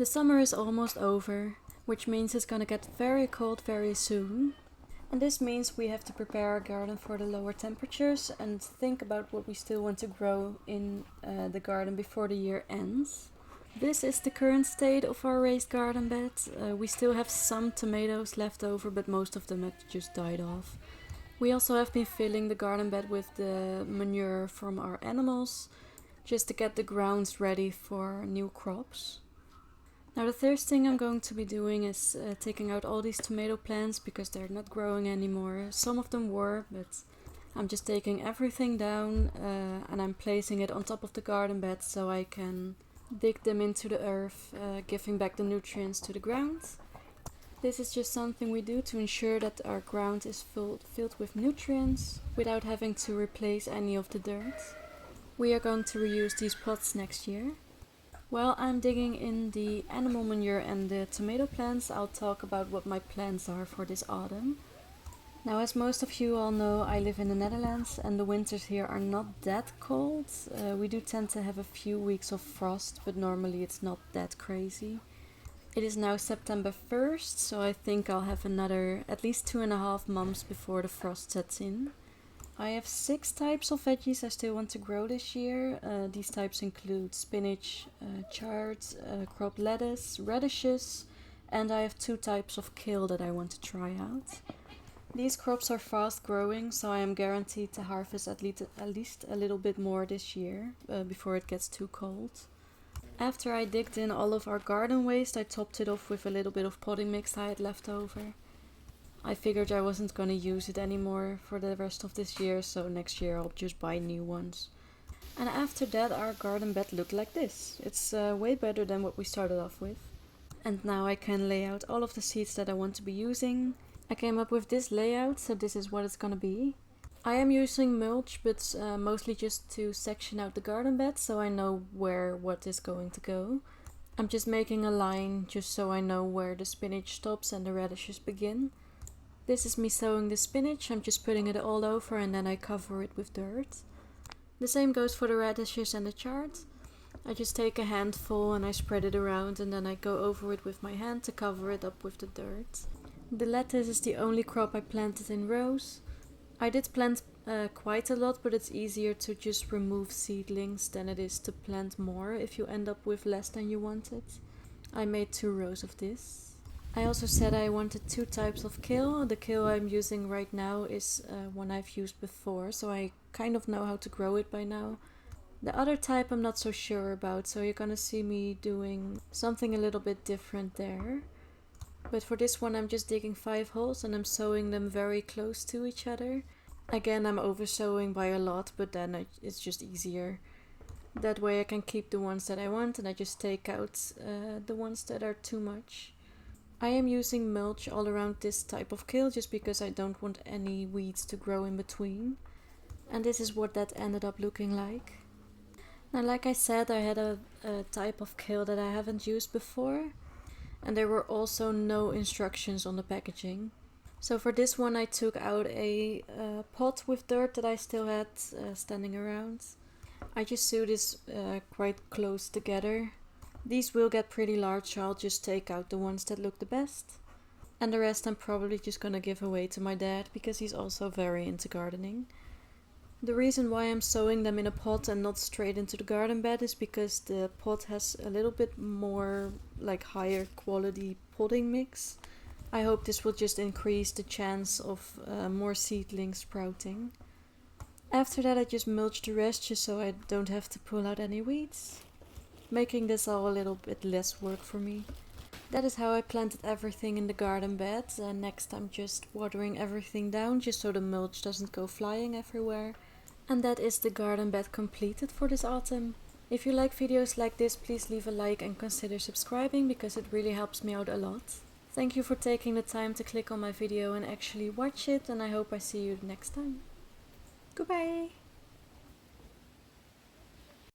The summer is almost over, which means it's gonna get very cold very soon. And this means we have to prepare our garden for the lower temperatures and think about what we still want to grow in the garden before the year ends. This is the current state of our raised garden bed. We still have some tomatoes left over, but most of them have just died off. We also have been filling the garden bed with the manure from our animals, just to get the grounds ready for new crops. Now the first thing I'm going to be doing is taking out all these tomato plants because they're not growing anymore. Some of them were, but I'm just taking everything down and I'm placing it on top of the garden bed so I can dig them into the earth, giving back the nutrients to the ground. This is just something we do to ensure that our ground is filled with nutrients without having to replace any of the dirt. We are going to reuse these pots next year. While I'm digging in the animal manure and the tomato plants, I'll talk about what my plans are for this autumn. Now, as most of you all know, I live in the Netherlands and the winters here are not that cold. We do tend to have a few weeks of frost, but normally it's not that crazy. It is now September 1st, so I think I'll have another at least 2.5 months before the frost sets in. I have 6 types of veggies I still want to grow this year. These types include spinach, chard, crop lettuce, radishes, and I have 2 types of kale that I want to try out. These crops are fast growing, so I am guaranteed to harvest at least a little bit more this year, before it gets too cold. After I digged in all of our garden waste, I topped it off with a little bit of potting mix I had left over. I figured I wasn't going to use it anymore for the rest of this year, so next year I'll just buy new ones. And after that our garden bed looked like this. It's way better than what we started off with. And now I can lay out all of the seeds that I want to be using. I came up with this layout, so this is what it's going to be. I am using mulch, but mostly just to section out the garden bed so I know where what is going to go. I'm just making a line just so I know where the spinach stops and the radishes begin. This is me sowing the spinach. I'm just putting it all over and then I cover it with dirt. The same goes for the radishes and the chard. I just take a handful and I spread it around and then I go over it with my hand to cover it up with the dirt. The lettuce is the only crop I planted in rows. I did plant quite a lot, but it's easier to just remove seedlings than it is to plant more if you end up with less than you wanted. I made 2 rows of this. I also said I wanted 2 types of kale. The kale I'm using right now is one I've used before, so I kind of know how to grow it by now. The other type I'm not so sure about, so you're gonna see me doing something a little bit different there. But for this one I'm just digging 5 holes and I'm sowing them very close to each other. Again, I'm over sowing by a lot, but then it's just easier. That way I can keep the ones that I want and I just take out the ones that are too much. I am using mulch all around this type of kale just because I don't want any weeds to grow in between. And this is what that ended up looking like. Now, like I said, I had a type of kale that I haven't used before. And there were also no instructions on the packaging. So for this one I took out a pot with dirt that I still had standing around. I just sewed this quite close together. These will get pretty large, so I'll just take out the ones that look the best. And the rest I'm probably just gonna give away to my dad because he's also very into gardening. The reason why I'm sowing them in a pot and not straight into the garden bed is because the pot has a little bit more higher quality potting mix. I hope this will just increase the chance of more seedlings sprouting. After that I just mulch the rest just so I don't have to pull out any weeds, making this all a little bit less work for me. That is how I planted everything in the garden bed, and next I'm just watering everything down just so the mulch doesn't go flying everywhere. And that is the garden bed completed for this autumn. If you like videos like this, please leave a like and consider subscribing because it really helps me out a lot. Thank you for taking the time to click on my video and actually watch it, and I hope I see you next time. Goodbye!